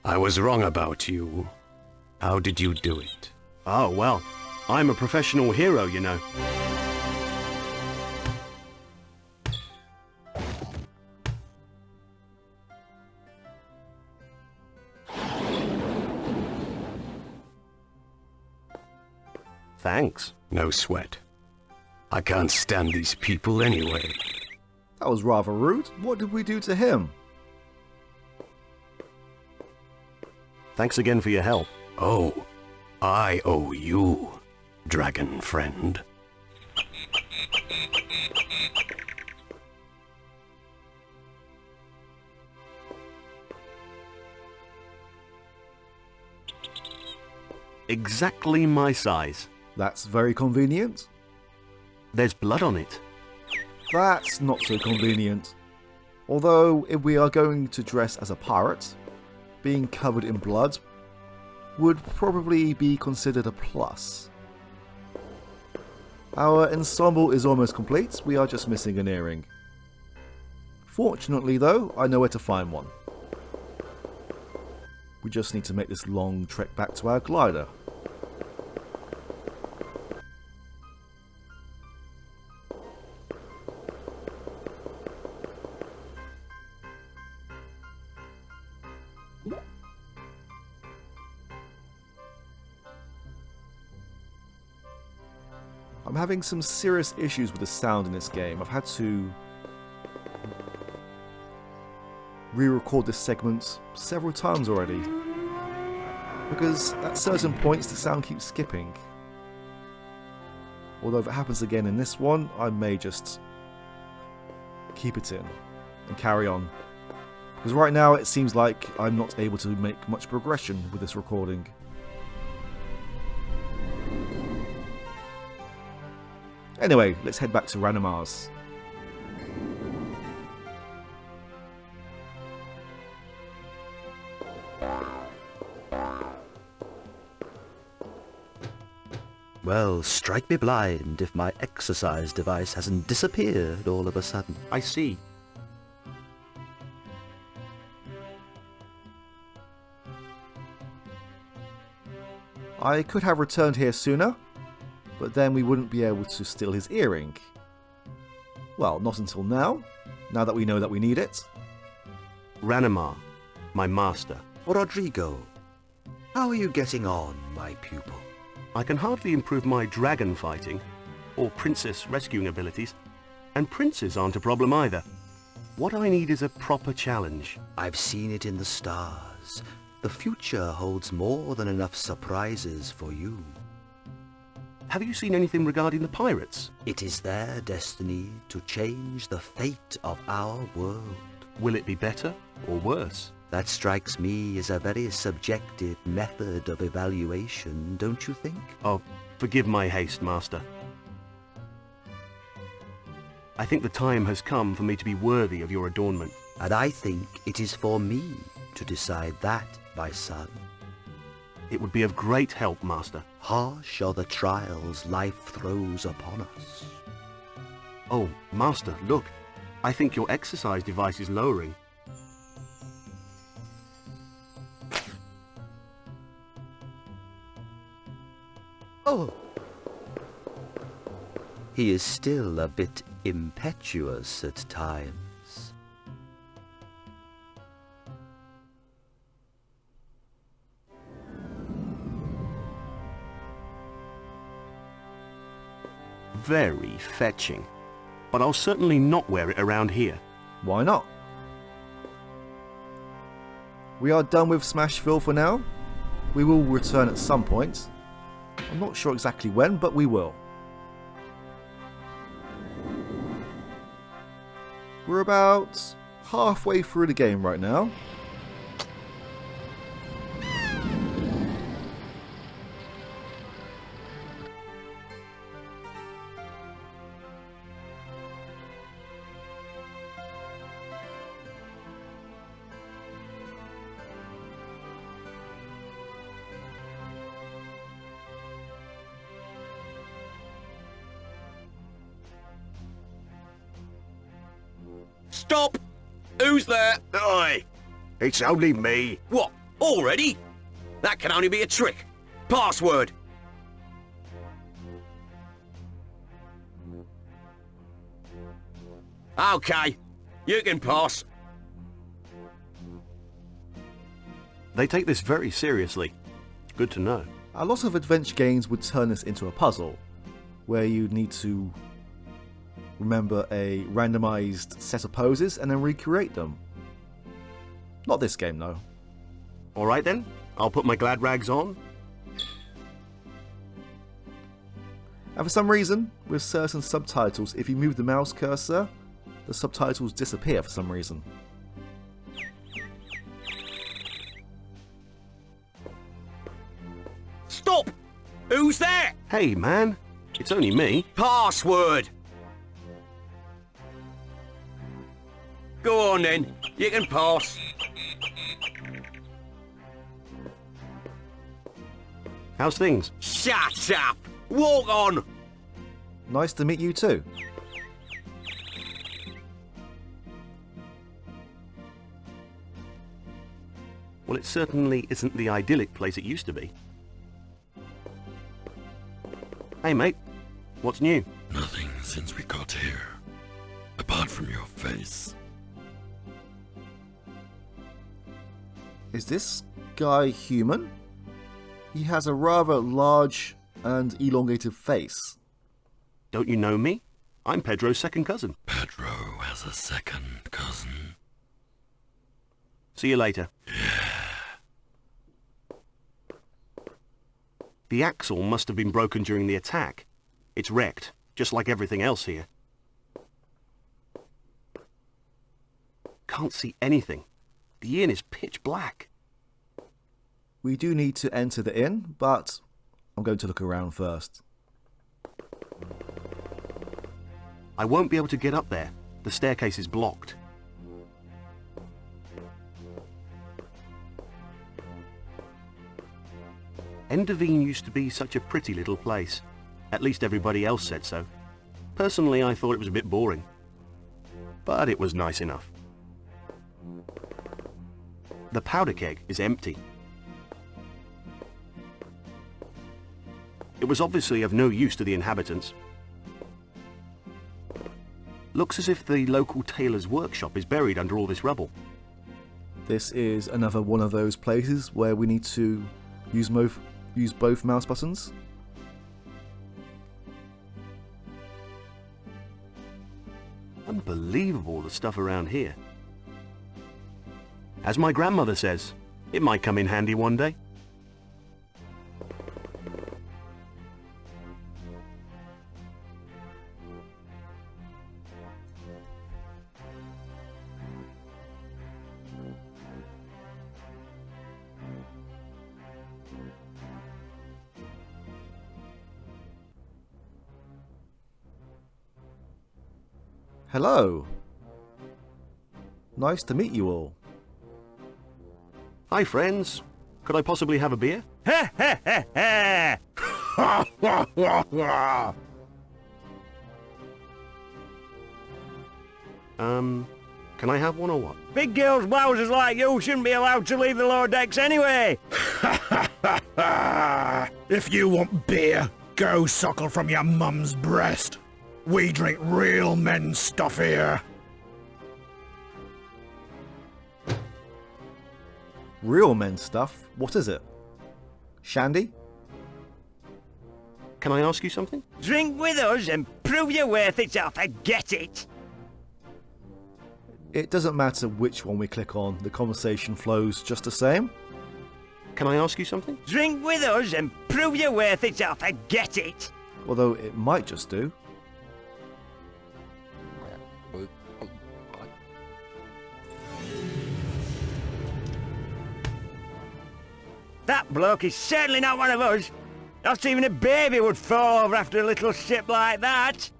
I was wrong about you. How did you do it? Oh, well, I'm a professional hero, you know. Thanks. No sweat. I can't stand these people anyway. That was rather rude. What did we do to him? Thanks again for your help. Oh, I owe you, dragon friend. Exactly my size. That's very convenient. There's blood on it. That's not so convenient. Although, if we are going to dress as a pirate, being covered in blood would probably be considered a plus. Our ensemble is almost complete, we are just missing an earring. Fortunately though, I know where to find one. We just need to make this long trek back to our glider. I'm having some serious issues with the sound in this game. I've had to re-record this segment several times already, because at certain points the sound keeps skipping. Although if it happens again in this one, I may just keep it in and carry on, because right now it seems like I'm not able to make much progression with this recording. Anyway, let's head back to Ranimars. Well, strike me blind if my exercise device hasn't disappeared all of a sudden. I see. I could have returned here sooner, but then we wouldn't be able to steal his earring. Well, not until now that we know that we need it. Ranimar, my master. Rodrigo, how are you getting on, my pupil? I can hardly improve my dragon fighting, or princess rescuing abilities, and princes aren't a problem either. What I need is a proper challenge. I've seen it in the stars. The future holds more than enough surprises for you. Have you seen anything regarding the pirates? It is their destiny to change the fate of our world. Will it be better or worse? That strikes me as a very subjective method of evaluation, don't you think? Oh, forgive my haste, master. I think the time has come for me to be worthy of your adornment. And I think it is for me to decide that, my son. It would be of great help, master. Harsh are the trials life throws upon us. Oh, master, look. I think your exercise device is lowering. Oh! He is still a bit impetuous at times. Very fetching. But I'll certainly not wear it around here. Why not? We are done with Smashville for now. We will return at some point. I'm not sure exactly when, but we will. We're about halfway through the game right now. Stop! Who's there? Oi! It's only me. What? Already? That can only be a trick. Password. Okay, you can pass. They take this very seriously. Good to know. A lot of adventure games would turn this into a puzzle, where you need to remember a randomized set of poses and then recreate them. Not this game though. Alright then, I'll put my glad rags on. And for some reason, with certain subtitles, if you move the mouse cursor, the subtitles disappear for some reason. Stop! Who's there? Hey man, it's only me. Password. Go on then, you can pass. How's things? Shut up! Walk on! Nice to meet you too. Well, it certainly isn't the idyllic place it used to be. Hey mate, what's new? Nothing since we got here. Apart from your face. Is this guy human? He has a rather large and elongated face. Don't you know me? I'm Pedro's second cousin. Pedro has a second cousin. See you later. The axle must have been broken during the attack. It's wrecked, just like everything else here. Can't see anything. The inn is pitch black. We do need to enter the inn, but I'm going to look around first. I won't be able to get up there. The staircase is blocked. Enderveen used to be such a pretty little place. At least everybody else said so. Personally, I thought it was a bit boring. But it was nice enough. The powder keg is empty. It was obviously of no use to the inhabitants. Looks as if the local tailor's workshop is buried under all this rubble. This is another one of those places where we need to use both mouse buttons. Unbelievable, the stuff around here. As my grandmother says, it might come in handy one day. Hello. Nice to meet you all. Hi friends, could I possibly have a beer? Can I have one or what? Big girls wowzers like you shouldn't be allowed to leave the lower decks anyway. If you want beer, go suckle from your mum's breast. We drink real men's stuff here. Real men stuff? What is it? Shandy? Can I ask you something? Drink with us and prove your worth it or forget it. It doesn't matter which one we click on, the conversation flows just the same. Can I ask you something? Drink with us and prove your worth it or forget it. Although it might just do. That bloke is certainly not one of us. Not even a baby would fall over after a little ship like that.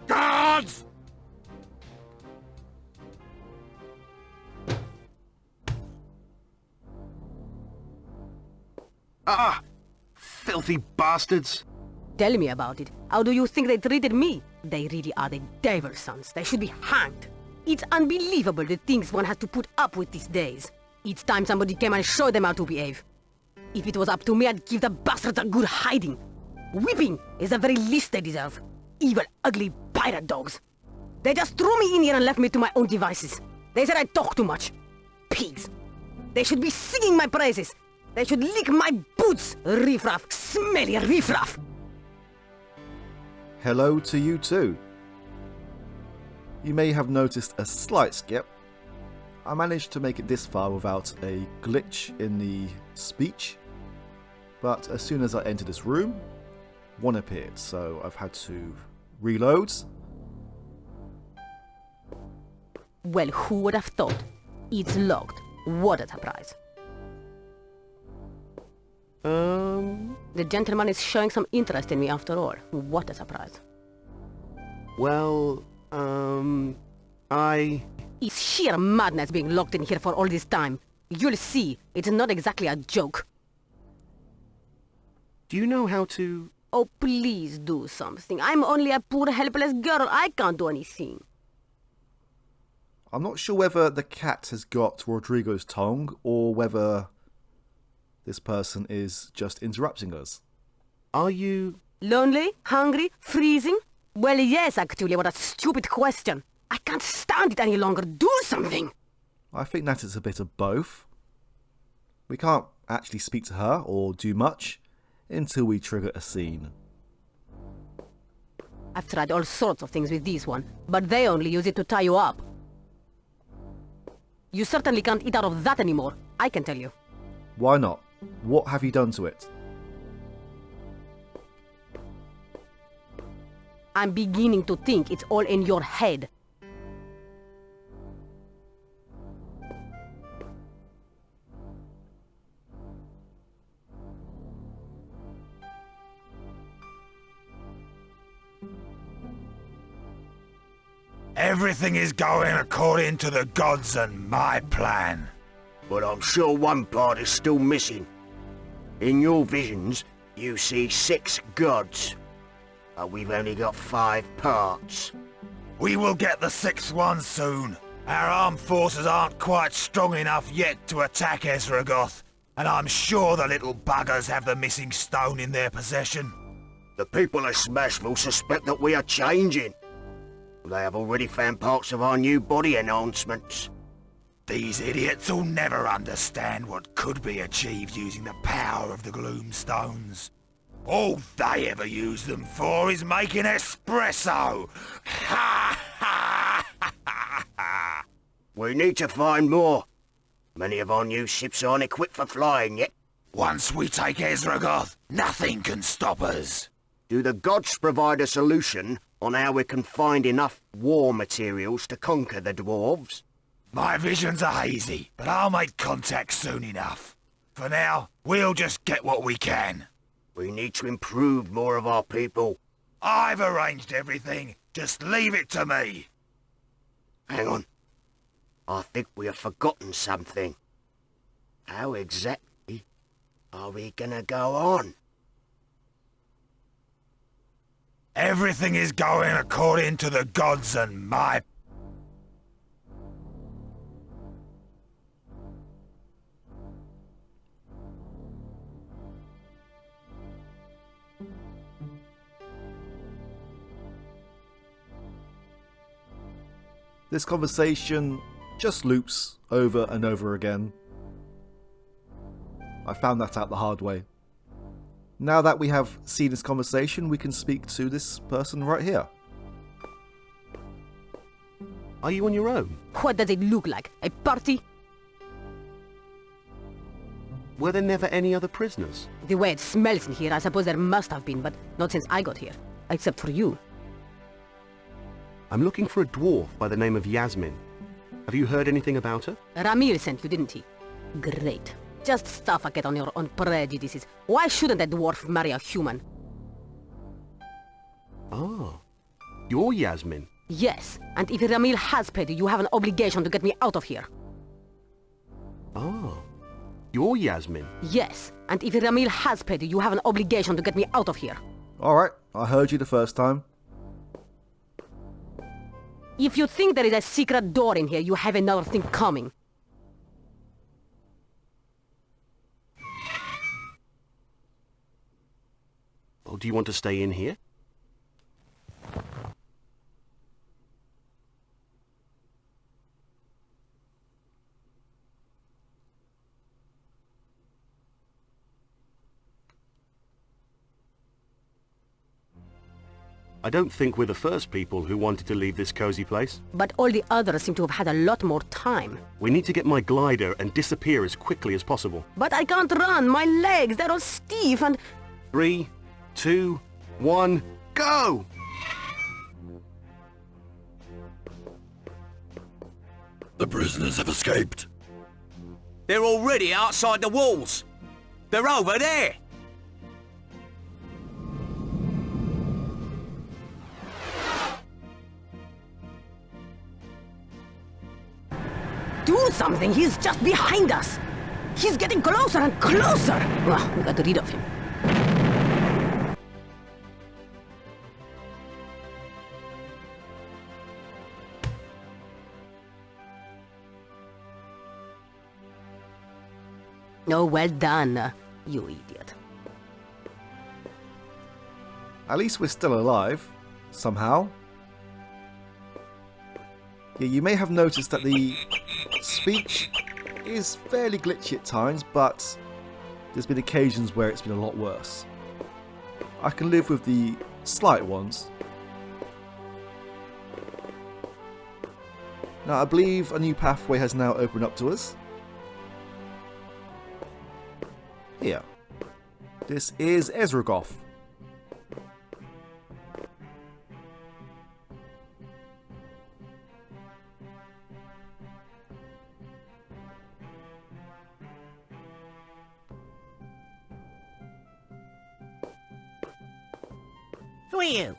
Guards! Ah! Filthy bastards! Tell me about it. How do you think they treated me? They really are the devil's sons. They should be hanged. It's unbelievable the things one has to put up with these days. It's time somebody came and showed them how to behave. If it was up to me, I'd give the bastards a good hiding. Whipping is the very least they deserve. Evil, ugly pirate dogs. They just threw me in here and left me to my own devices. They said I talk too much. Pigs. They should be singing my praises. They should lick my boots. Riffraff, smelly riffraff. Hello to you too. You may have noticed a slight skip. I managed to make it this far without a glitch in the speech, but as soon as I entered this room, one appeared, so I've had to reload. Well, who would have thought? It's locked. What a surprise. The gentleman is showing some interest in me after all. What a surprise. Well, It's sheer madness being locked in here for all this time. You'll see, it's not exactly a joke. Do you know how to... Oh, please do something. I'm only a poor helpless girl. I can't do anything. I'm not sure whether the cat has got Rodrigo's tongue or whether this person is just interrupting us. Are you... Lonely? Hungry? Freezing? Well, yes, actually. What a stupid question. I can't stand it any longer. Do something! I think that it's a bit of both. We can't actually speak to her or do much until we trigger a scene. I've tried all sorts of things with this one, but they only use it to tie you up. You certainly can't eat out of that anymore, I can tell you. Why not? What have you done to it? I'm beginning to think it's all in your head. Everything is going according to the gods and my plan. But I'm sure one part is still missing. In your visions, you see 6 gods. But we've only got 5 parts. We will get the 6th one soon. Our armed forces aren't quite strong enough yet to attack Ezragoth, and I'm sure the little buggers have the missing stone in their possession. The people of Smashville suspect that we are changing. They have already found parts of our new body enhancements. These idiots will never understand what could be achieved using the power of the Gloomstones. All they ever use them for is making espresso! Ha ha ha ha! We need to find more. Many of our new ships aren't equipped for flying yet. Once we take Ezragoth, nothing can stop us. Do the gods provide a solution on how we can find enough war materials to conquer the dwarves? My visions are hazy, but I'll make contact soon enough. For now, we'll just get what we can. We need to improve more of our people. I've arranged everything. Just leave it to me. Hang on. I think we have forgotten something. How exactly are we gonna go on? Everything is going according to the gods and my... This conversation just loops over and over again. I found that out the hard way. Now that we have seen this conversation, we can speak to this person right here. Are you on your own? What does it look like? A party? Were there never any other prisoners? The way it smells in here, I suppose there must have been, but not since I got here. Except for you. I'm looking for a dwarf by the name of Yasmin. Have you heard anything about her? Ramil sent you, didn't he? Great. Just suffocate on your own prejudices. Why shouldn't a dwarf marry a human? Ah, you're Yasmin. Yes, and if Ramil has paid you, you have an obligation to get me out of here. Ah, you're Yasmin. Yes, and if Ramil has paid you, you have an obligation to get me out of here. Alright, I heard you the first time. If you think there is a secret door in here, you have another thing coming. Or do you want to stay in here? I don't think we're the first people who wanted to leave this cozy place. But all the others seem to have had a lot more time. We need to get my glider and disappear as quickly as possible. But I can't run. My legs, they're all stiff and... 3, 2, 1, go! The prisoners have escaped. They're already outside the walls. They're over there. Do something! He's just behind us! He's getting closer and closer! Ugh, we got rid of him. Oh, well done, you idiot. At least we're still alive, somehow. Yeah, you may have noticed that the speech is fairly glitchy at times, but there's been occasions where it's been a lot worse. I can live with the slight ones. Now, I believe a new pathway has now opened up to us. Here. This is Ezragoth. Who are you?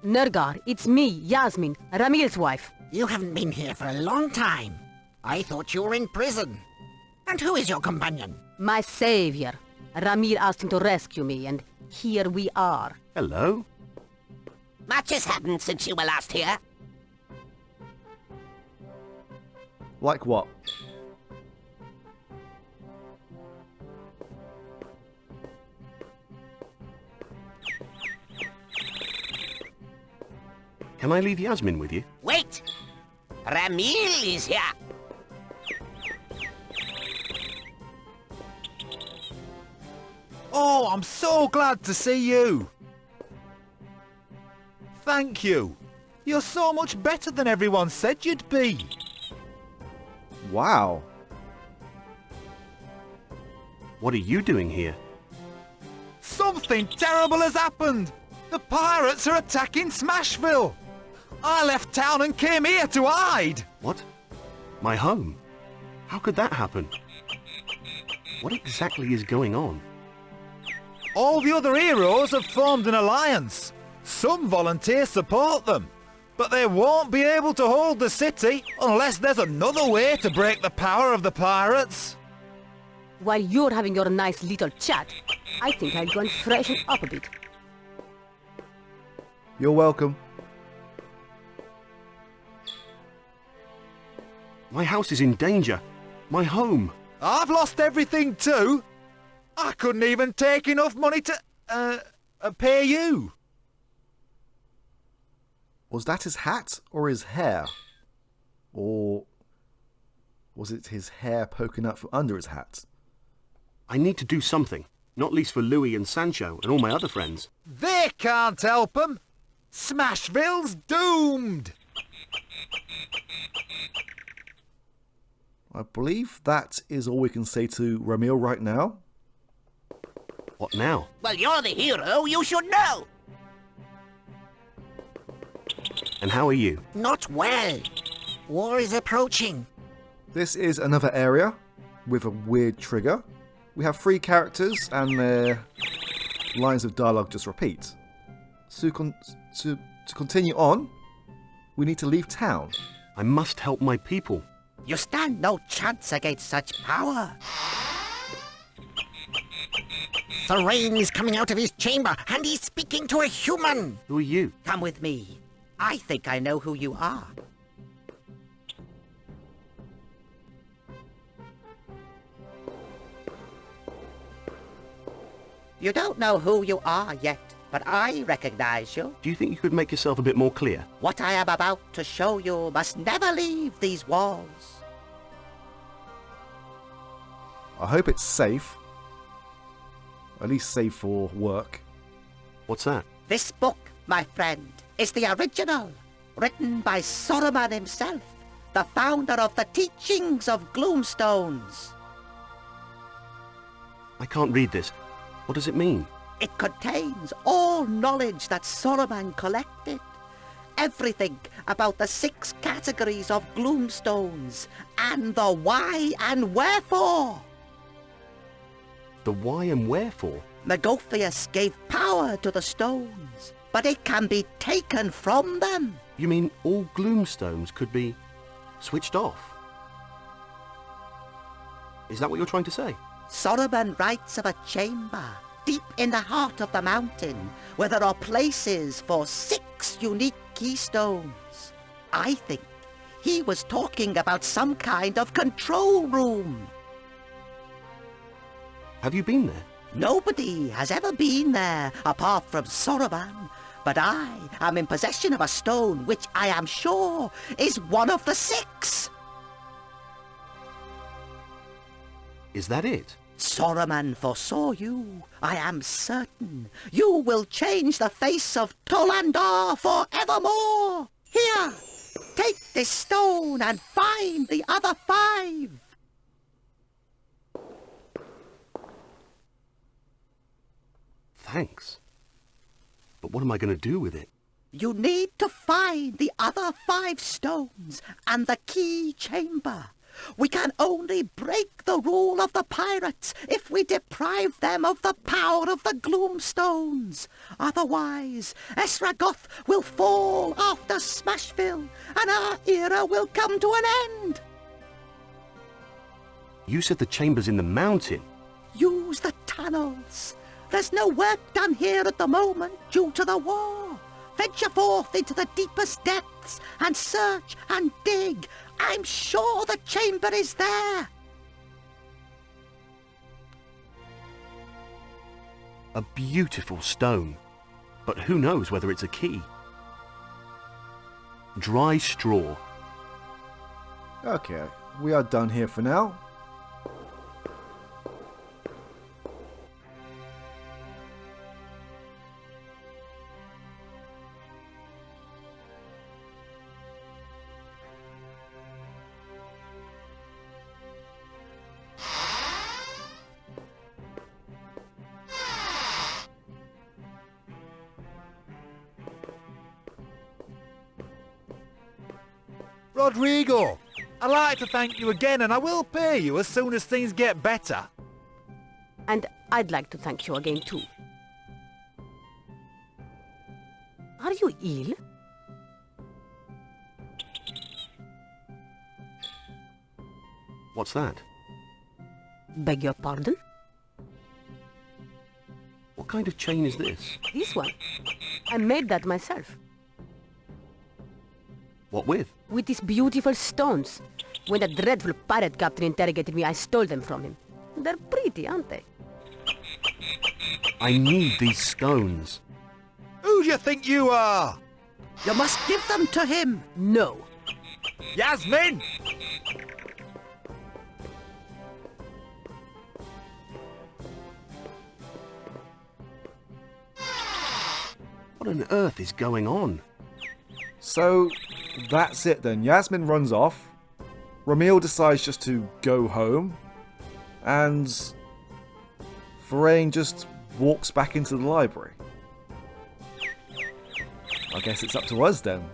Nergar, it's me, Yasmin, Ramil's wife. You haven't been here for a long time. I thought you were in prison. And who is your companion? My savior. Ramil asked him to rescue me, and here we are. Hello? Much has happened since you were last here. Like what? Can I leave Yasmin with you? Wait! Ramil is here. Oh, I'm so glad to see you. Thank you. You're so much better than everyone said you'd be. Wow. What are you doing here? Something terrible has happened. The pirates are attacking Smashville. I left town and came here to hide. What? My home? How could that happen? What exactly is going on? All the other heroes have formed an alliance. Some volunteers support them, but they won't be able to hold the city unless there's another way to break the power of the pirates. While you're having your nice little chat, I think I'll go and freshen up a bit. You're welcome. My house is in danger. My home. I've lost everything too. I couldn't even take enough money to, pay you. Was that his hat or his hair? Or was it his hair poking out from under his hat? I need to do something. Not least for Louis and Sancho and all my other friends. They can't help 'em. Smashville's doomed. I believe that is all we can say to Ramil right now. What now? Well, you're the hero. You should know. And how are you? Not well. War is approaching. This is another area with a weird trigger. We have 3 characters and their lines of dialogue just repeat. To continue on, we need to leave town. I must help my people. You stand no chance against such power. Thorane is coming out of his chamber, and he's speaking to a human. Who are you? Come with me. I think I know who you are. You don't know who you are yet, but I recognize you. Do you think you could make yourself a bit more clear? What I am about to show you must never leave these walls. I hope it's safe. At least safe for work. What's that? This book, my friend, is the original, written by Saruman himself, the founder of the teachings of Gloomstones. I can't read this. What does it mean? It contains all knowledge that Saruman collected. Everything about the 6 categories of Gloomstones, and the why and wherefore. The why and wherefore? Megothius gave power to the stones, but it can be taken from them. You mean all Gloomstones could be switched off? Is that what you're trying to say? Saruman writes of a chamber deep in the heart of the mountain where there are places for 6 unique keystones. I think he was talking about some kind of control room. Have you been there? Nobody has ever been there apart from Saruman, but I am in possession of a stone which I am sure is one of the 6. Is that it? Saruman foresaw you, I am certain. You will change the face of Tolandar forevermore. Here, take this stone and find the other 5. Thanks. But what am I going to do with it? You need to find the other 5 stones and the key chamber. We can only break the rule of the pirates if we deprive them of the power of the Gloomstones. Otherwise, Esragoth will fall after Smashville, and our era will come to an end. You said the chamber's in the mountain. Use the tunnels. There's no work done here at the moment due to the war. Venture forth into the deepest depths and search and dig. I'm sure the chamber is there. A beautiful stone. But who knows whether it's a key? Dry straw. Okay, we are done here for now. Rodrigo, I'd like to thank you again, and I will pay you as soon as things get better. And I'd like to thank you again too. Are you ill? What's that? Beg your pardon? What kind of chain is this? This one. I made that myself. What with? With these beautiful stones. When the dreadful pirate captain interrogated me, I stole them from him. They're pretty, aren't they? I need these stones. Who do you think you are? You must give them to him. No. Yasmin! What on earth is going on? So, that's it then. Yasmin runs off. Ramil decides just to go home. And Thorane just walks back into the library. I guess it's up to us then.